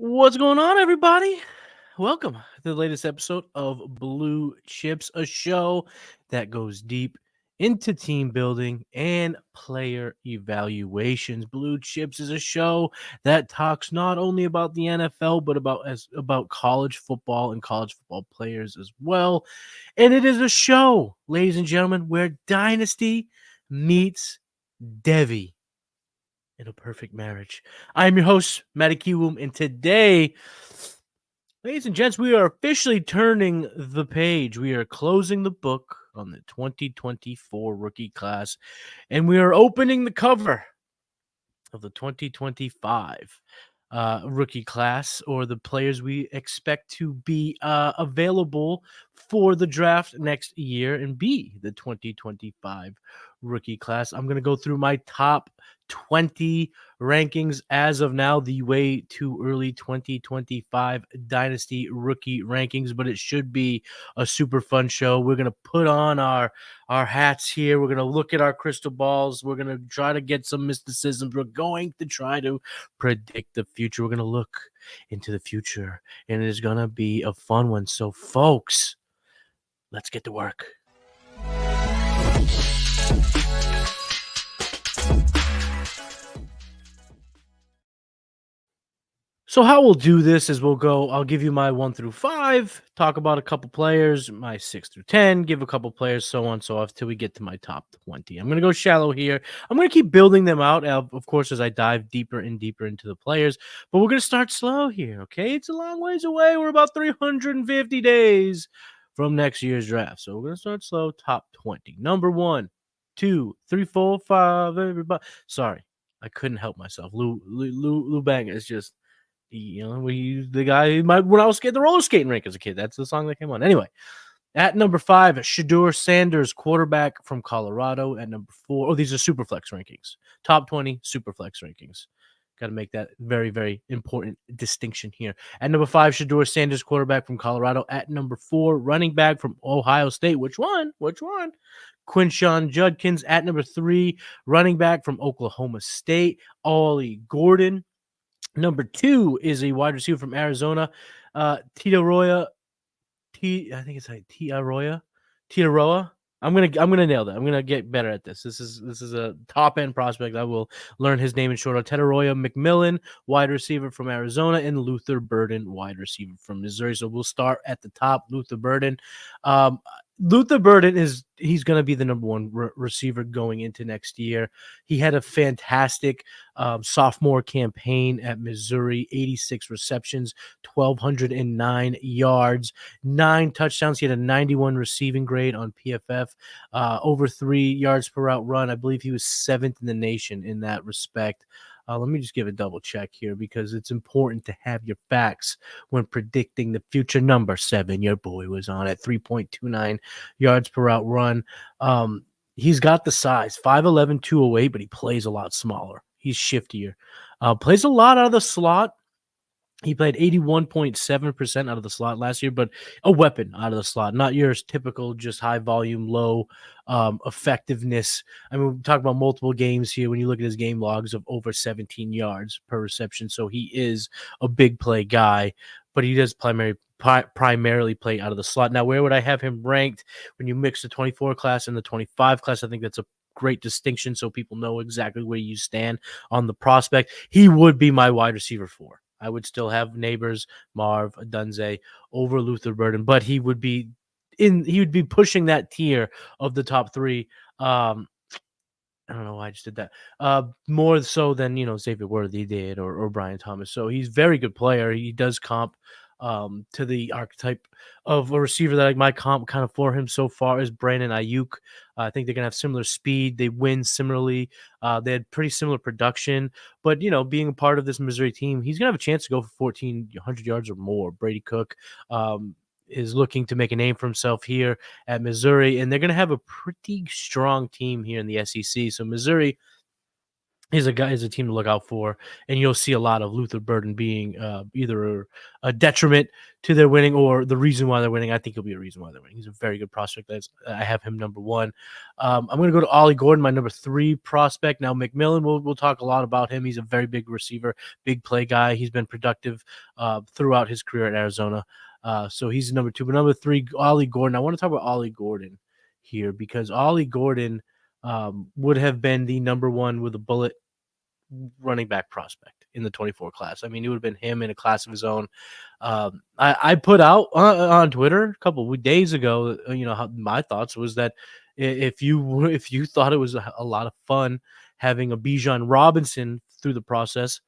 What's going on, everybody? Welcome to the latest episode of Blue Chips, a show that goes deep into team building and player evaluations. Blue Chips is a show that talks not only about the NFL but about college football and college football players as well. And it is a show, ladies and gentlemen, where Dynasty meets Devi in a perfect marriage. I'm your host, Matty Kiwoom, and today, ladies and gents, we are officially turning the page. We are closing the book on the 2024 rookie class, and we are opening the cover of the 2025 rookie class, or the players we expect to be available for the draft next year and be the 2025 rookie class. I'm going to go through my top 20 rankings as of now, the way too early 2025 Dynasty rookie rankings, but it should be a super fun show. We're going to put on our hats here. We're going to look at our crystal balls. We're going to try to get some mysticisms. We're going to try to predict the future. We're going to look into the future, and it is going to be a fun one. So, folks, let's get to work. So how we'll do this is I'll give you my 1 through 5, talk about a couple players, my 6 through 10, give a couple players, so on and so forth, till we get to my top 20. I'm going to go shallow here. I'm going to keep building them out, of course, as I dive deeper and deeper into the players, but we're going to start slow here, okay? It's a long ways away. We're about 350 days from next year's draft, so we're going to start slow. Top 20. Number 1, 2, 3, 4, 5, everybody. Sorry, I couldn't help myself. Lou Bang is just... the guy when I was skating the roller skating rink as a kid. That's the song that came on. Anyway, at number 5, Shadeur Sanders, quarterback from Colorado. At number 4, these are Superflex rankings. Top 20 Superflex rankings. Got to make that very, very important distinction here. At number 5, Shadeur Sanders, quarterback from Colorado. At number 4, running back from Ohio State. Which one? Quinshawn Judkins. At number 3, running back from Oklahoma State, Ollie Gordon. Number 2 is a wide receiver from Arizona, Tita Roya. I think it's like Tita Roya. I'm gonna nail that. I'm gonna get better at this. This is a top end prospect. I will learn his name in short. Tetaroya McMillan, wide receiver from Arizona, and Luther Burden, wide receiver from Missouri. So we'll start at the top. Luther Burden. Luther Burden he's going to be the number 1 receiver going into next year. He had a fantastic sophomore campaign at Missouri, 86 receptions, 1,209 yards, 9 touchdowns. He had a 91 receiving grade on PFF, over 3 yards per route run. I believe he was 7th in the nation in that respect. Let me just give a double check here because it's important to have your facts when predicting the future. Number 7, your boy was on at 3.29 yards per route run. He's got the size, 5'11", 208, but he plays a lot smaller. He's shiftier. Plays a lot out of the slot. He played 81.7% out of the slot last year, but a weapon out of the slot, not your typical just high volume, low effectiveness. I mean, we talk about multiple games here when you look at his game logs of over 17 yards per reception. So he is a big play guy, but he does primarily play out of the slot. Now, where would I have him ranked when you mix the 24 class and the 25 class? I think that's a great distinction so people know exactly where you stand on the prospect. He would be my wide receiver 4. I would still have Neighbors, Marv, Dunze over Luther Burden, but he would be pushing that tier of the top 3. I don't know why I just did that. More so than, Xavier Worthy did or Brian Thomas. So he's a very good player. He does comp to the archetype of a receiver that my comp kind of for him so far is Brandon Ayuk. I think they're going to have similar speed. They win similarly. They had pretty similar production. But, being a part of this Missouri team, he's going to have a chance to go for 1,400 yards or more. Brady Cook is looking to make a name for himself here at Missouri, and they're going to have a pretty strong team here in the SEC. So Missouri is a team to look out for, and you'll see a lot of Luther Burden being either a detriment to their winning or the reason why they're winning. I think he'll be a reason why they're winning. He's a very good prospect. I have him number one. I'm going to go to Ollie Gordon, my number 3 prospect. Now McMillan, we'll talk a lot about him. He's a very big receiver, big play guy. He's been productive throughout his career at Arizona. So he's number 2. But number 3, Ollie Gordon. I want to talk about Ollie Gordon here because Ollie Gordon would have been the number 1 with a bullet running back prospect in the 24 class. I mean, it would have been him in a class of his own. I put out on Twitter a couple of days ago, my thoughts was that if you thought it was a lot of fun having a Bijan Robinson through the process,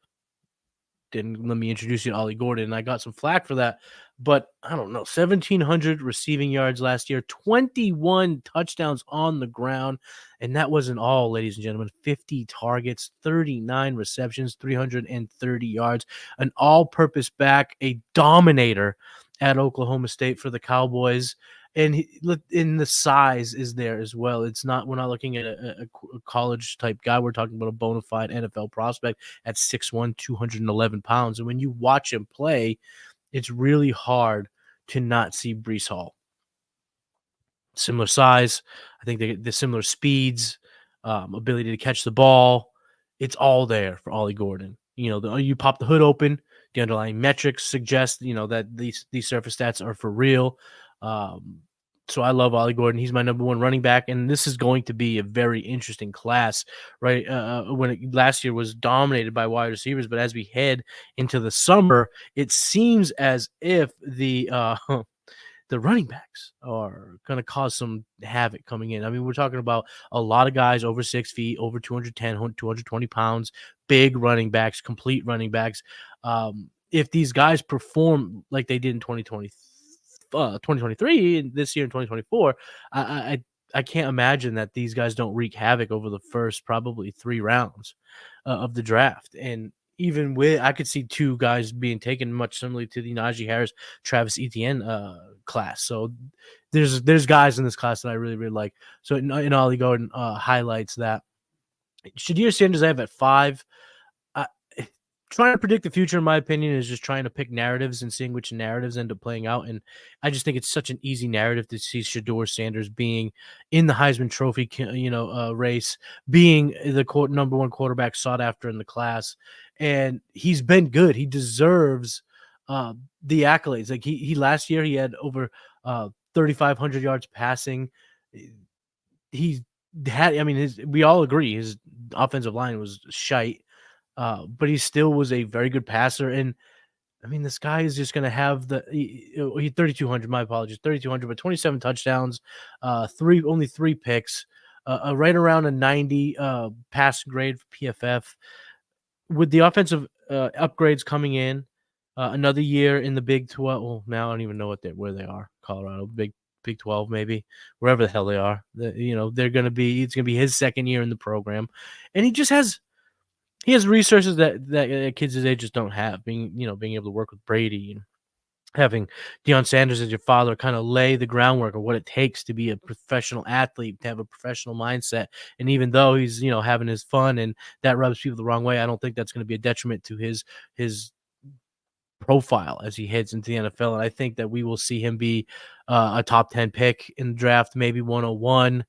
then let me introduce you to Ollie Gordon. And I got some flack for that. But I don't know, 1,700 receiving yards last year, 21 touchdowns on the ground. And that wasn't all, ladies and gentlemen. 50 targets, 39 receptions, 330 yards, an all-purpose back, a dominator at Oklahoma State for the Cowboys. And in the size is there as well. We're not looking at a college type guy. We're talking about a bona fide NFL prospect at 6'1", 211 pounds. And when you watch him play, it's really hard to not see Breece Hall. Similar size. I think the similar speeds, ability to catch the ball. It's all there for Ollie Gordon. You pop the hood open, the underlying metrics suggest, that these surface stats are for real. So I love Ollie Gordon. He's my number 1 running back, and this is going to be a very interesting class, right? Last year was dominated by wide receivers, but as we head into the summer, it seems as if the running backs are going to cause some havoc coming in. I mean, we're talking about a lot of guys over 6 feet, over 210, 220 pounds, big running backs, complete running backs. If these guys perform like they did in 2023 and this year in 2024, I can't imagine that these guys don't wreak havoc over the first probably 3 rounds of the draft. And even I could see 2 guys being taken much similarly to the Najee Harris, Travis Etienne class. So there's guys in this class that I really, really like. So in Ollie Gordon highlights that. Shadeur Sanders I have at 5. Trying to predict the future, in my opinion, is just trying to pick narratives and seeing which narratives end up playing out. And I just think it's such an easy narrative to see Shadeur Sanders being in the Heisman Trophy, race, being the number 1 quarterback sought after in the class. And he's been good. He deserves the accolades. Like he last year, he had over 3,500 yards passing. We all agree his offensive line was shite. But he still was a very good passer. And I mean, this guy is just going to have 3,200, my apologies, 3,200, but 27 touchdowns, only 3 picks, right around a 90 pass grade for PFF. With the offensive upgrades coming in, another year in the Big 12. Well, now I don't even know where they are. Colorado, Big 12, maybe wherever the hell they are. They're going to be. It's going to be his second year in the program, and he just has. He has resources that kids his age just don't have. Being able to work with Brady and having Deion Sanders as your father kind of lay the groundwork of what it takes to be a professional athlete, to have a professional mindset. And even though he's having his fun and that rubs people the wrong way, I don't think that's going to be a detriment to his profile as he heads into the NFL. And I think that we will see him be a top 10 pick in the draft, maybe 101.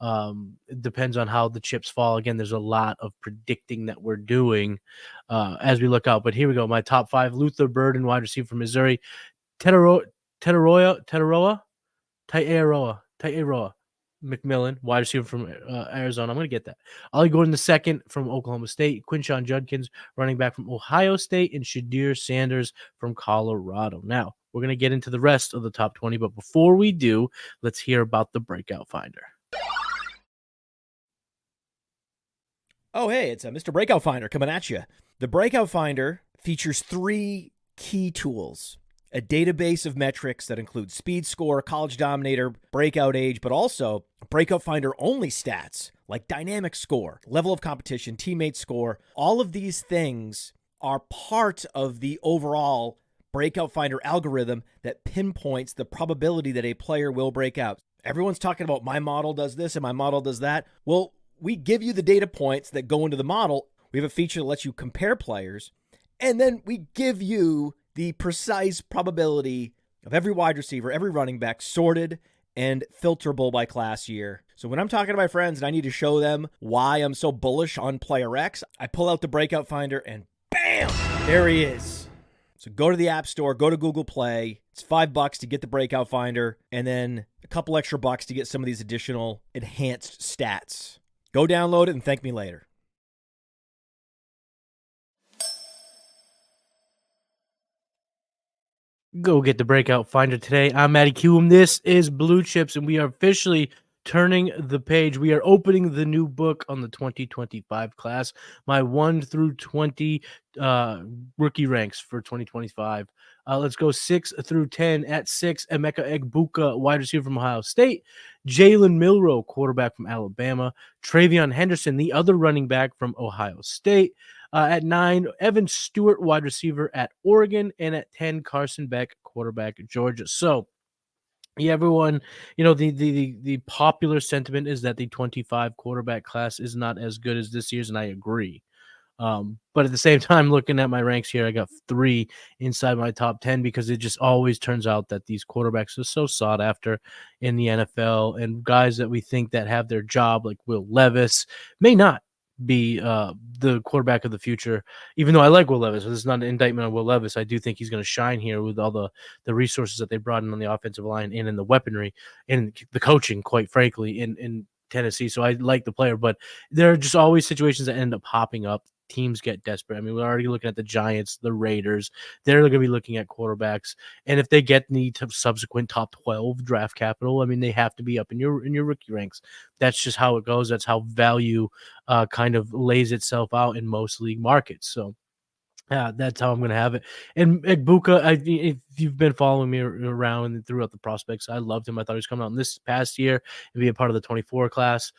It depends on how the chips fall. Again, there's a lot of predicting that we're doing as we look out. But here we go. My top 5: Luther Burden, wide receiver from Missouri; Taeroa McMillan, wide receiver from Arizona. I'm going to get that. Ollie Gordon II from Oklahoma State; Quinshon Judkins, running back from Ohio State; and Shadeur Sanders from Colorado. Now, we're going to get into the rest of the top 20, but before we do, let's hear about the Breakout Finder. Oh, hey, it's Mr. Breakout Finder coming at you. The Breakout Finder features 3 key tools: a database of metrics that include speed score, college dominator, breakout age, but also Breakout Finder only stats like dynamic score, level of competition, teammate score. All of these things are part of the overall Breakout Finder algorithm that pinpoints the probability that a player will break out. Everyone's talking about my model does this and my model does that. Well, we give you the data points that go into the model. We have a feature that lets you compare players, and then we give you the precise probability of every wide receiver, every running back, sorted and filterable by class year. So when I'm talking to my friends and I need to show them why I'm so bullish on player X, I pull out the breakout finder and bam, there he is. So go to the App Store, go to Google Play. It's $5 to get the breakout finder, and then a couple extra bucks to get some of these additional enhanced stats. Go download it and thank me later. Go get the breakout finder today. I'm Matty Kiwoom. This is Blue Chips, and we are officially turning the page. We are opening the new book on the 2025 class. My 1 through 20 rookie ranks for 2025. Let's go 6 through 10. At 6, Emeka Egbuka, wide receiver from Ohio State. Jalen Milroe, quarterback from Alabama. Travion Henderson, the other running back from Ohio State. At 9, Evan Stewart, wide receiver at Oregon. And at 10, Carson Beck, quarterback at Georgia. So, yeah, everyone, the popular sentiment is that the 25 quarterback class is not as good as this year's, and I agree. But at the same time, looking at my ranks here, I got 3 inside my top 10 because it just always turns out that these quarterbacks are so sought after in the NFL, and guys that we think that have their job, like Will Levis, may not be the quarterback of the future. Even though I like Will Levis, this is not an indictment on Will Levis. I do think he's going to shine here with all the resources that they brought in on the offensive line and in the weaponry and the coaching, quite frankly, in Tennessee. So I like the player, but there are just always situations that end up popping up. Teams get desperate. I mean, we're already looking at the Giants, the Raiders. They're going to be looking at quarterbacks, and if they get the subsequent top 12 draft capital, I mean, they have to be up in your rookie ranks. That's just how it goes. That's how value kind of lays itself out in most league markets. So that's how I'm going to have it. And Egbuka, if you've been following me around and throughout the prospects, I loved him. I thought he was coming out in this past year and be a part of the 24 class.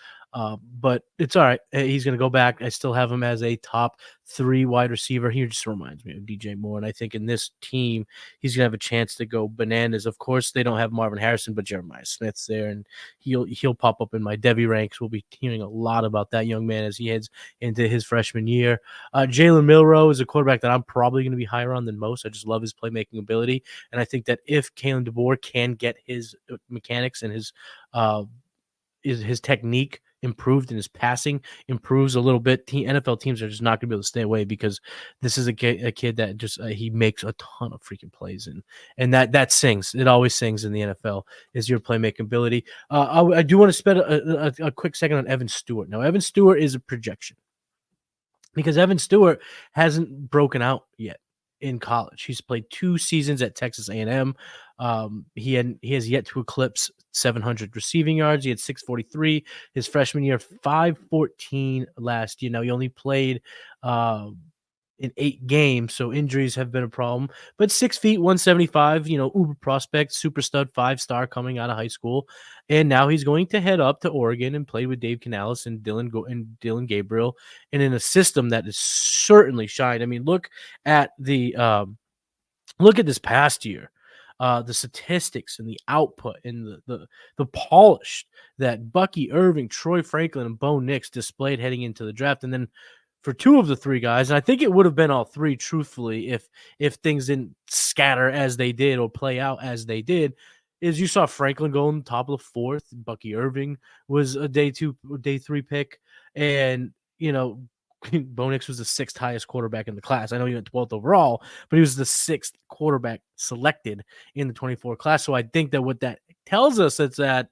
But it's all right. He's going to go back. I still have him as a top 3 wide receiver. He just reminds me of DJ Moore. And I think in this team, he's going to have a chance to go bananas. Of course, they don't have Marvin Harrison, but Jeremiah Smith's there, and he'll pop up in my Devy ranks. We'll be hearing a lot about that young man as he heads into his freshman year. Jalen Milroe is a quarterback that I'm probably going to be higher on than most. I just love his playmaking ability. And I think that if Kalen DeBoer can get his mechanics and his technique improved and his passing improves a little bit, NFL teams are just not going to be able to stay away because this is a kid that just he makes a ton of freaking plays, and that sings. It always sings in the NFL is your playmaking ability. I do want to spend a quick second on Evan Stewart. Now, Evan Stewart is a projection because Evan Stewart hasn't broken out yet in college. He's played 2 seasons at Texas A&M. He has yet to eclipse 700 receiving yards. He had 643 his freshman year, 514 last year. Now, he only played in 8 games, so injuries have been a problem. But 6 feet, 175, uber prospect, super stud, 5-star coming out of high school. And now he's going to head up to Oregon and play with Dave Canales and Dylan Gabriel, and in a system that is certainly shined. I mean, look at this past year. The statistics and the output and the polish that Bucky Irving, Troy Franklin, and Bo Nix displayed heading into the draft. And then for 2 of the 3 guys, and I think it would have been all 3, truthfully, if things didn't scatter as they did or play out as they did, is you saw Franklin go on the top of the 4th. Bucky Irving was a day 3 pick. And, Bo Nix was the 6th highest quarterback in the class. I know he went 12th overall, but he was the 6th quarterback selected in the 24 class. So I think that what that tells us is that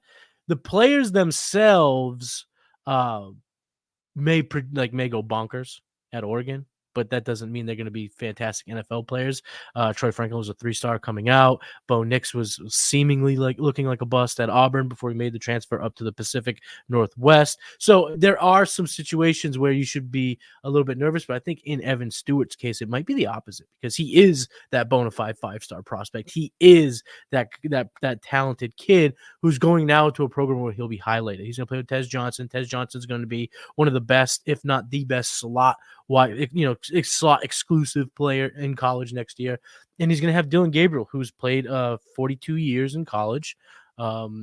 the players themselves may go bonkers at Oregon, but that doesn't mean they're going to be fantastic NFL players. Troy Franklin was a 3-star coming out. Bo Nix was seemingly looking like a bust at Auburn before he made the transfer up to the Pacific Northwest. So there are some situations where you should be a little bit nervous, but I think in Evan Stewart's case, it might be the opposite because he is that bona fide 5-star prospect. He is that talented kid who's going now to a program where he'll be highlighted. He's going to play with Tez Johnson. Tez Johnson's going to be one of the best, if not the best slot exclusive player in college next year. And he's going to have Dylan Gabriel, who's played 42 years in college.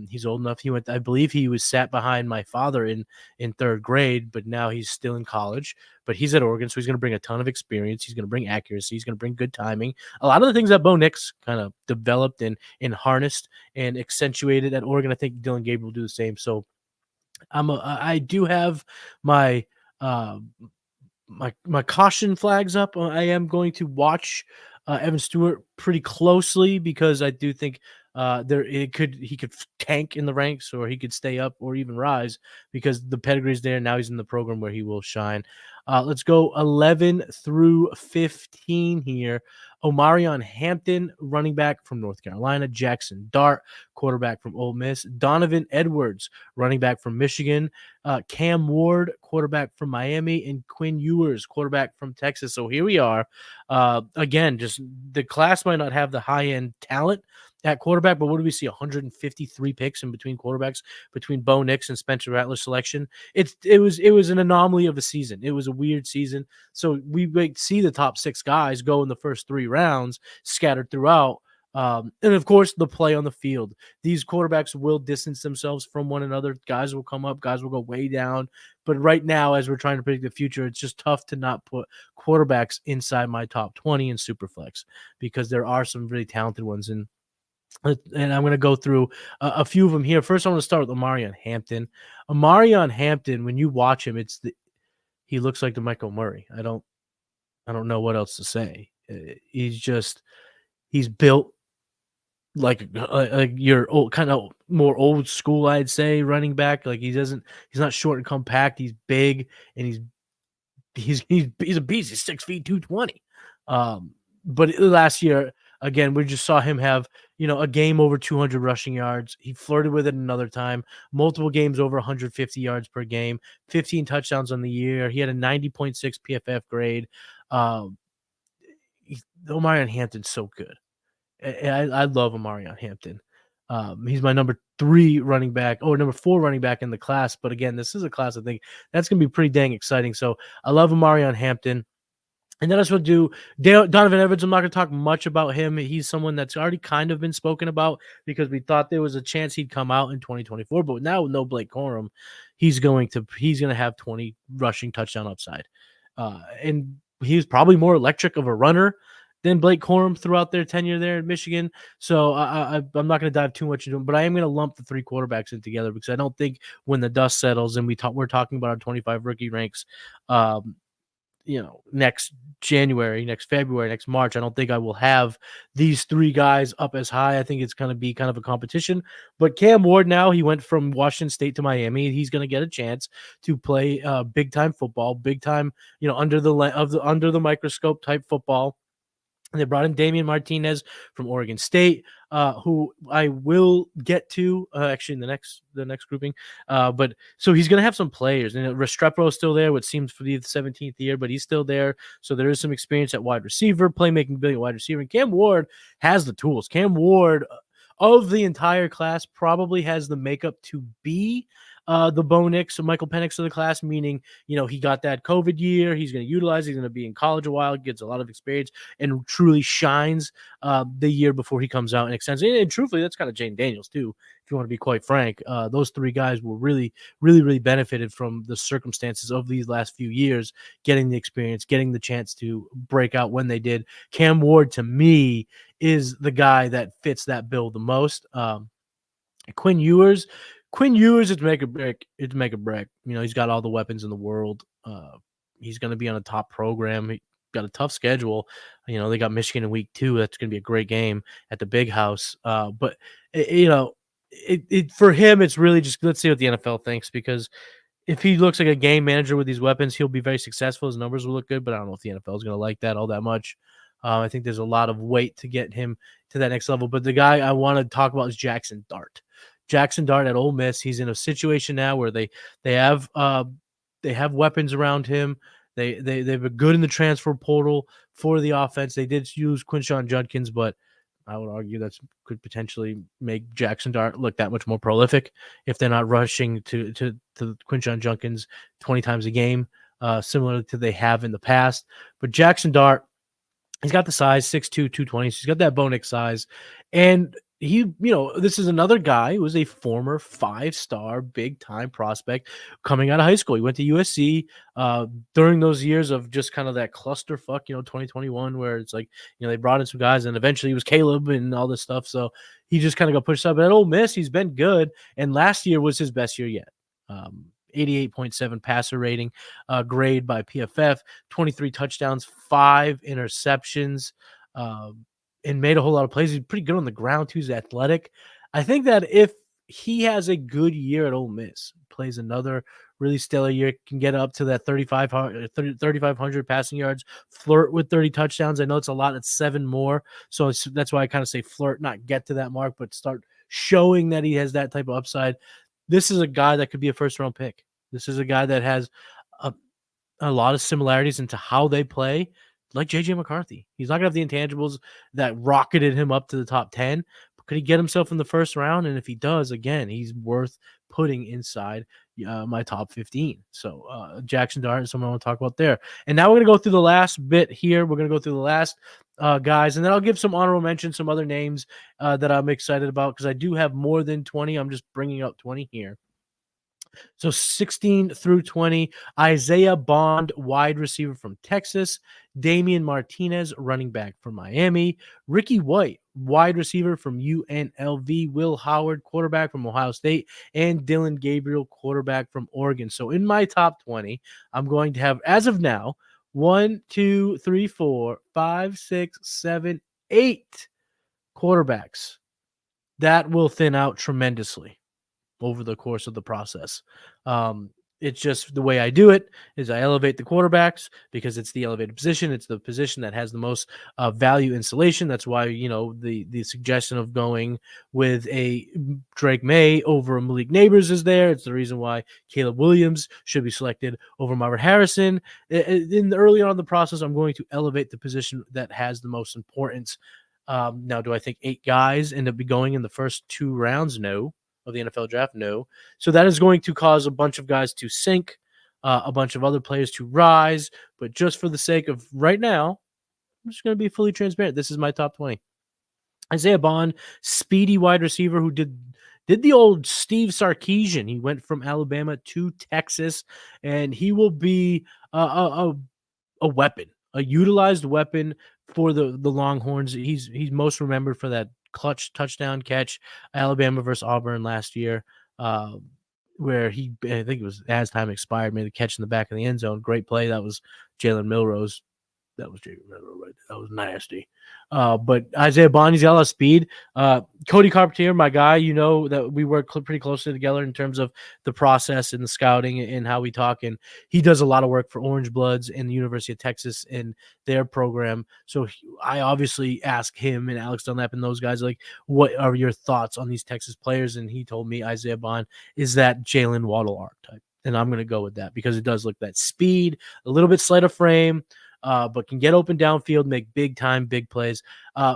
He's old enough. I believe he was sat behind my father in third grade, but now he's still in college. But he's at Oregon, so he's going to bring a ton of experience. He's going to bring accuracy. He's going to bring good timing. A lot of the things that Bo Nix kind of developed and harnessed and accentuated at Oregon, I think Dylan Gabriel will do the same. So I do have my my caution flags up. I am going to watch Evan Stewart pretty closely because I do think he could tank in the ranks, or he could stay up or even rise because the pedigree's there. Now he's in the program where he will shine. Let's go 11 through 15 here. Omarion Hampton, running back from North Carolina. Jackson Dart, quarterback from Ole Miss. Donovan Edwards, running back from Michigan. Cam Ward, quarterback from Miami. And Quinn Ewers, quarterback from Texas. So here we are. Again, just the class might not have the high-end talent at quarterback, but what do we see? 153 picks in between quarterbacks between Bo Nix and Spencer Rattler's selection. It was an anomaly of a season. It was a weird season. So we might see the top 6 guys go in the first 3 rounds scattered throughout. And of course, the play on the field. These quarterbacks will distance themselves from one another. Guys will come up, guys will go way down. But right now, as we're trying to predict the future, it's just tough to not put quarterbacks inside my top 20 in Superflex because there are some really talented ones. And I'm going to go through a few of them here. First, I want to start with Omarion Hampton. Omarion Hampton, when you watch him, he looks like the Michael Murray. I don't know what else to say. He's built like your old, kind of more old school, I'd say, running back. Like he's not short and compact. He's big and he's a beast. He's 6 feet 220. But last year, again, we just saw him have, a game over 200 rushing yards. He flirted with it another time, multiple games over 150 yards per game, 15 touchdowns on the year. He had a 90.6 PFF grade. Omarion Hampton's so good. I love Omarion Hampton. He's my number 4 running back in the class. But again, this is a class I think that's going to be pretty dang exciting. So I love Omarion Hampton. And then I just want to do Donovan Edwards. I'm not going to talk much about him. He's someone that's already kind of been spoken about because we thought there was a chance he'd come out in 2024. But now with no Blake Corum, he's going to have 20 rushing touchdown upside. And he's probably more electric of a runner than Blake Corum throughout their tenure there in Michigan. So I'm not going to dive too much into him, but I am going to lump the 3 quarterbacks in together because I don't think when the dust settles and we're talking about our 25 rookie ranks, next January, next February, next March, I don't think I will have these 3 guys up as high. I think it's going to be kind of a competition. But Cam Ward now, he went from Washington State to Miami. He's going to get a chance to play big time football, big time, under the microscope type football. And they brought in Damian Martinez from Oregon State, who I will get to actually in the next grouping. But so he's going to have some players, and Restrepo is still there, which seems to be the 17th year, but he's still there. So there is some experience at wide receiver, playmaking ability at wide receiver. And Cam Ward has the tools. Cam Ward, of the entire class, probably has the makeup to be the Bo Nix or Michael Penix of the class, meaning, he got that COVID year. He's going to utilize it. He's going to be in college a while, gets a lot of experience, and truly shines the year before he comes out and extends. And truthfully, that's kind of Jane Daniels, too, if you want to be quite frank. Those 3 guys were really, really, really benefited from the circumstances of these last few years, getting the experience, getting the chance to break out when they did. Cam Ward, to me, is the guy that fits that bill the most. Quinn Ewers, it's make a break. He's got all the weapons in the world. He's going to be on a top program. He got a tough schedule. They got Michigan in week 2. That's going to be a great game at the Big House. But for him, it's really just, let's see what the NFL thinks, because if he looks like a game manager with these weapons, he'll be very successful. His numbers will look good, but I don't know if the NFL is going to like that all that much. I think there's a lot of weight to get him to that next level. But the guy I want to talk about is Jackson Dart. Jackson Dart at Ole Miss. He's in a situation now where they have weapons around him. They've been good in the transfer portal for the offense. They did use Quinshon Judkins, but I would argue that could potentially make Jackson Dart look that much more prolific if they're not rushing to Quinshon Judkins 20 times a game, similar to they have in the past. But Jackson Dart, he's got the size, 6'2", 220. So he's got that Bo Nix size. And this is another guy who was a former 5-star big time prospect coming out of high school. He went to USC during those years of just kind of that clusterfuck, 2021, where it's like, they brought in some guys and eventually it was Caleb and all this stuff. So he just kind of got pushed up. But at Ole Miss, he's been good. And last year was his best year yet. 88.7 passer rating grade by PFF, 23 touchdowns, 5 interceptions. And made a whole lot of plays. He's pretty good on the ground too. He's athletic. I think that if he has a good year at Ole Miss, plays another really stellar year, can get up to that 3,500 passing yards, flirt with 30 touchdowns. I know it's a lot. It's 7 more. So that's why I kind of say flirt, not get to that mark, but start showing that he has that type of upside. This is a guy that could be a first-round pick. This is a guy that has a lot of similarities into how they play, like J.J. McCarthy. He's not going to have the intangibles that rocketed him up to the top 10, but could he get himself in the first round? And if he does, again, he's worth putting inside my top 15. So Jackson Dart is someone I want to talk about there. And now we're going to go through the last bit here. We're going to go through the last guys, and then I'll give some honorable mentions, some other names that I'm excited about because I do have more than 20. I'm just bringing up 20 here. So 16 through 20, Isaiah Bond, wide receiver from Texas, Damian Martinez, running back from Miami, Ricky White, wide receiver from UNLV, Will Howard, quarterback from Ohio State, and Dylan Gabriel, quarterback from Oregon. So in my top 20, I'm going to have, as of now, 1, 2, 3, 4, 5, 6, 7, 8 quarterbacks. That will thin out tremendously over the course of the process. It's just the way I do it is I elevate the quarterbacks because it's the elevated position. It's the position that has the most value insulation. That's why, the suggestion of going with a Drake May over a Malik Neighbors is there. It's the reason why Caleb Williams should be selected over Marvin Harrison. Early on in the process, I'm going to elevate the position that has the most importance. Now, do I think 8 guys end up going in the first 2 rounds? No. Of the NFL draft? No. So that is going to cause a bunch of guys to sink, a bunch of other players to rise. But just for the sake of right now, I'm just going to be fully transparent. This is my top 20. Isaiah Bond, speedy wide receiver who did the old Steve Sarkisian. He went from Alabama to Texas, and he will be a weapon, a utilized weapon for the Longhorns. He's most remembered for that clutch touchdown catch, Alabama versus Auburn last year, where I think it was as time expired, made a catch in the back of the end zone. Great play. That was Jalen Milrose. That was Jalen Milrose right there. That was nasty. But Isaiah Bond, he's got a lot of speed. Cody Carpentier, my guy, that we work pretty closely together in terms of the process and the scouting and how we talk. And he does a lot of work for Orange Bloods and the University of Texas and their program. So I obviously asked him and Alex Dunlap and those guys, like, what are your thoughts on these Texas players? And he told me Isaiah Bond is that Jalen Waddle archetype. And I'm going to go with that because it does look that speed, a little bit slighter frame, but can get open downfield, make big plays.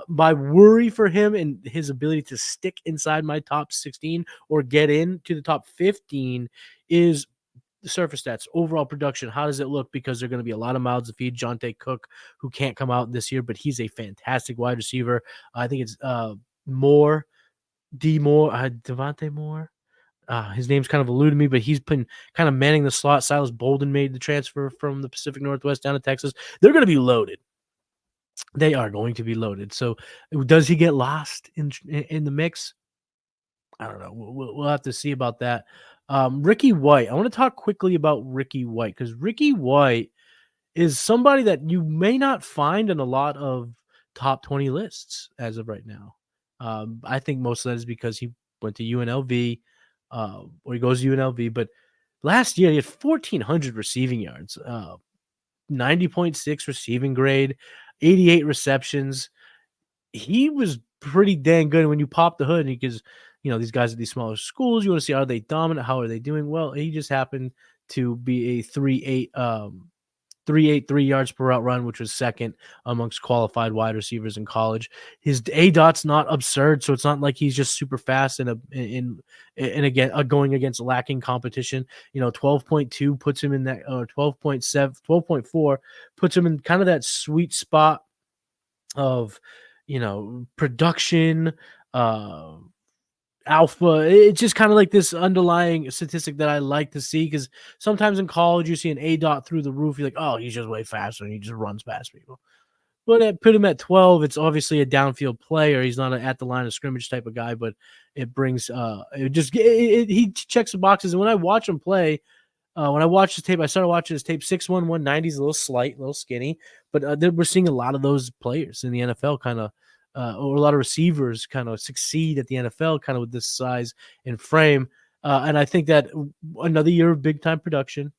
My worry for him and his ability to stick inside my top 16 or get into the top 15 is the surface stats, overall production. How does it look? Because they're going to be a lot of mouths to feed. Jonte Cook, who can't come out this year, but he's a fantastic wide receiver. I think it's Devontae Moore. His name's kind of eluded me, but he's been kind of manning the slot. Silas Bolden made the transfer from the Pacific Northwest down to Texas. They're going to be loaded. They are going to be loaded. So does he get lost in the mix? I don't know. We'll have to see about that. Ricky White. I want to talk quickly about Ricky White because Ricky White is somebody that you may not find in a lot of top 20 lists as of right now. I think most of that is because he went to UNLV. Or he goes to UNLV, but last year he had 1,400 receiving yards, 90.6 receiving grade, 88 receptions. He was pretty dang good. When you pop the hood, because these guys at these smaller schools, you want to see, are they dominant? How are they doing? Well, he just happened to be a 3.83 yards per route run, which was second amongst qualified wide receivers in college. His A-dot's not absurd, so it's not like he's just super fast and again going against lacking competition. 12.2 puts him in that, or 12.7, 12.4 puts him in kind of that sweet spot of production, uh, alpha. It's just kind of like this underlying statistic that I like to see, because sometimes in college you see an A dot through the roof. You're like, oh, he's just way faster and he just runs past people. But put him at 12, it's obviously a downfield player. He's not an at the line of scrimmage type of guy, but it brings he checks the boxes. And when I watch him play, when I watched his tape, I started watching his tape. 6'1", 190. He's a little slight, a little skinny, but we're seeing a lot of those players in the NFL kind of, or a lot of receivers kind of succeed at the NFL kind of with this size and frame. And I think that another year of big time production,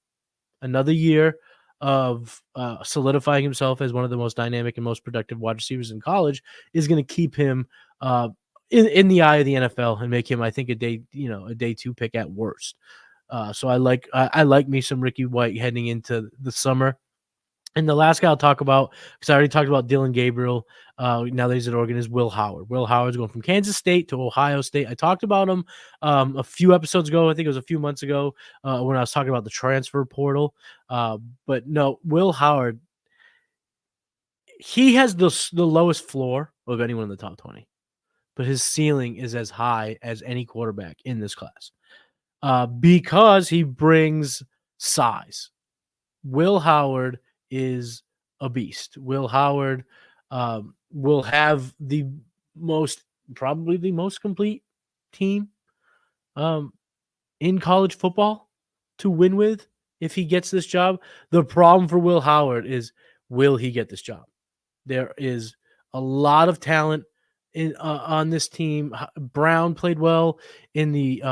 another year of solidifying himself as one of the most dynamic and most productive wide receivers in college is going to keep him in the eye of the NFL and make him, I think, a day 2 pick at worst. So I like me some Ricky White heading into the summer. And the last guy I'll talk about, because I already talked about Dylan Gabriel, now that he's at Oregon, is Will Howard. Will Howard's going from Kansas State to Ohio State. I talked about him a few episodes ago. I think it was a few months ago when I was talking about the transfer portal. But no, Will Howard, he has the lowest floor of anyone in the top 20. But his ceiling is as high as any quarterback in this class because he brings size. Will Howard is a beast. Will Howard will have probably the most complete team in college football to win with if he gets this job. The problem for Will Howard is, will he get this job? There is a lot of talent on this team. Brown played well in the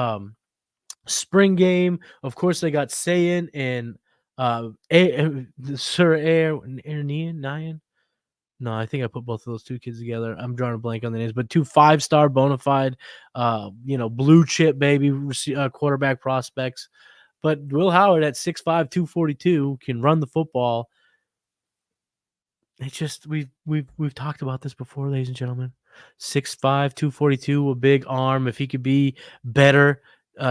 spring game. Of course, they got Sayin and Sir Nyan. No, I think I put both of those two kids together. I'm drawing a blank on the names, but 2 5-star bona fide, blue chip baby quarterback prospects. But Will Howard at 6'5", 242 can run the football. It's just we've talked about this before, ladies and gentlemen. 6'5", 242, a big arm. If he could be better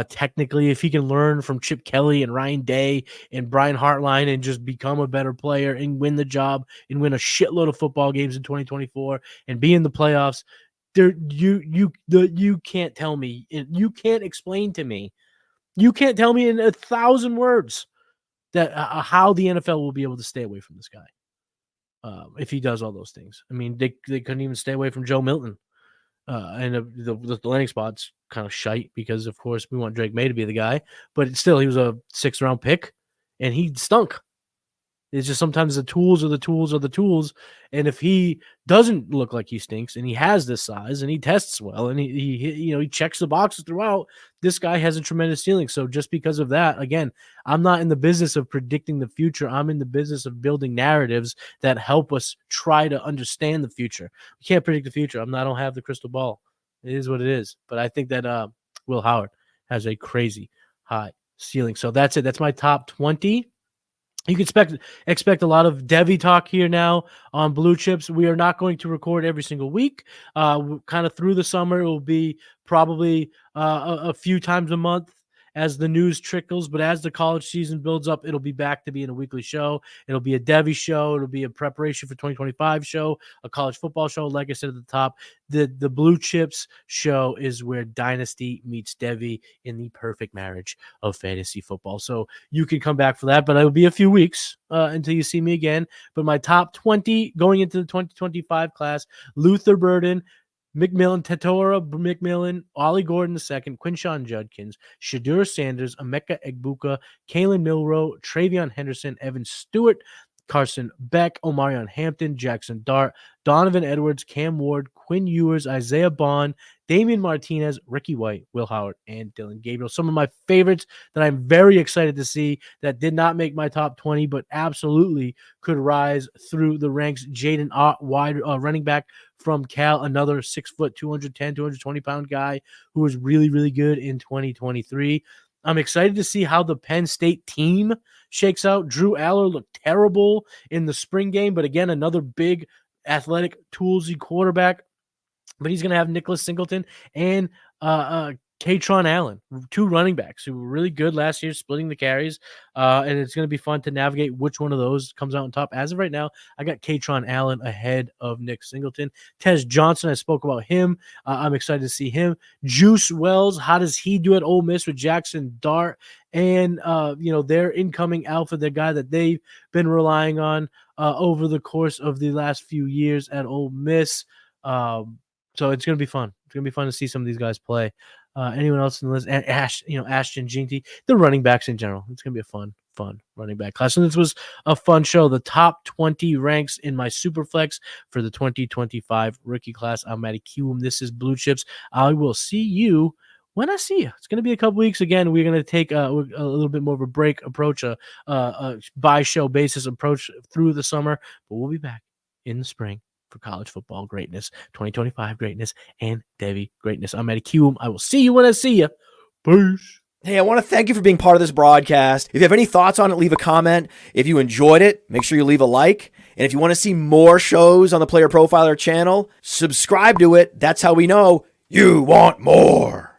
technically, if he can learn from Chip Kelly and Ryan Day and Brian Hartline and just become a better player and win the job and win a shitload of football games in 2024 and be in the playoffs, you can't tell me, you can't explain to me, you can't tell me in 1,000 words that how the NFL will be able to stay away from this guy. If he does all those things. I mean, they couldn't even stay away from Joe Milton. And the landing spot's kind of shite because, of course, we want Drake May to be the guy. But still, he was a 6th-round pick, and he stunk. It's just sometimes the tools are the tools are the tools. And if he doesn't look like he stinks and he has this size and he tests well and he checks the boxes throughout, this guy has a tremendous ceiling. So just because of that, again, I'm not in the business of predicting the future. I'm in the business of building narratives that help us try to understand the future. We can't predict the future. I don't have the crystal ball. It is what it is. But I think that Will Howard has a crazy high ceiling. So that's it. That's my top 20. You can expect a lot of Devi talk here now on Blue Chips. We are not going to record every single week. Kind of through the summer, it will be probably a few times a month as the news trickles. But as the college season builds up, it'll be back to being a weekly show. It'll be a Devi show. It'll be a preparation for 2025 show, a college football show. Like I said at the top, the Blue Chips show is where Dynasty meets Devi in the perfect marriage of fantasy football. So you can come back for that, but it'll be a few weeks until you see me again. But my top 20 going into the 2025 class: Luther Burden, McMillan, Tetora McMillan, Ollie Gordon II, Quinshawn Judkins, Shadeur Sanders, Emeka Egbuka, Kalen Milroe, Travion Henderson, Evan Stewart, Carson Beck, Omarion Hampton, Jackson Dart, Donovan Edwards, Cam Ward, Quinn Ewers, Isaiah Bond, Damian Martinez, Ricky White, Will Howard, and Dylan Gabriel. Some of my favorites that I'm very excited to see that did not make my top 20, but absolutely could rise through the ranks. Jaden Ott, running back from Cal, another 6 foot, 210, 220-pound guy who was really, really good in 2023. I'm excited to see how the Penn State team shakes out. Drew Aller looked terrible in the spring game, but again, another big, athletic, toolsy quarterback. But he's going to have Nicholas Singleton and Katron Allen, 2 running backs who were really good last year, splitting the carries. And it's going to be fun to navigate which one of those comes out on top. As of right now, I got Katron Allen ahead of Nick Singleton. Tez Johnson, I spoke about him. I'm excited to see him. Juice Wells, how does he do at Ole Miss with Jackson Dart and their incoming alpha, the guy that they've been relying on over the course of the last few years at Ole Miss. So it's going to be fun. It's going to be fun to see some of these guys play. Anyone else in the list? Ashton Jinty, the running backs in general. It's going to be a fun running back class. And this was a fun show. The top 20 ranks in my Superflex for the 2025 rookie class. I'm Matty Kiwoom. This is Blue Chips. I will see you when I see you. It's going to be a couple weeks. Again, we're going to take a little bit more of a break approach, a by-show basis approach through the summer. But we'll be back in the spring for college football greatness, 2025 greatness, and Devi greatness. I'm Matty Kiwoom. I will see you when I see you. Peace. Hey, I want to thank you for being part of this broadcast. If you have any thoughts on it, leave a comment. If you enjoyed it, make sure you leave a like. And if you want to see more shows on the Player Profiler channel, subscribe to it. That's how we know you want more.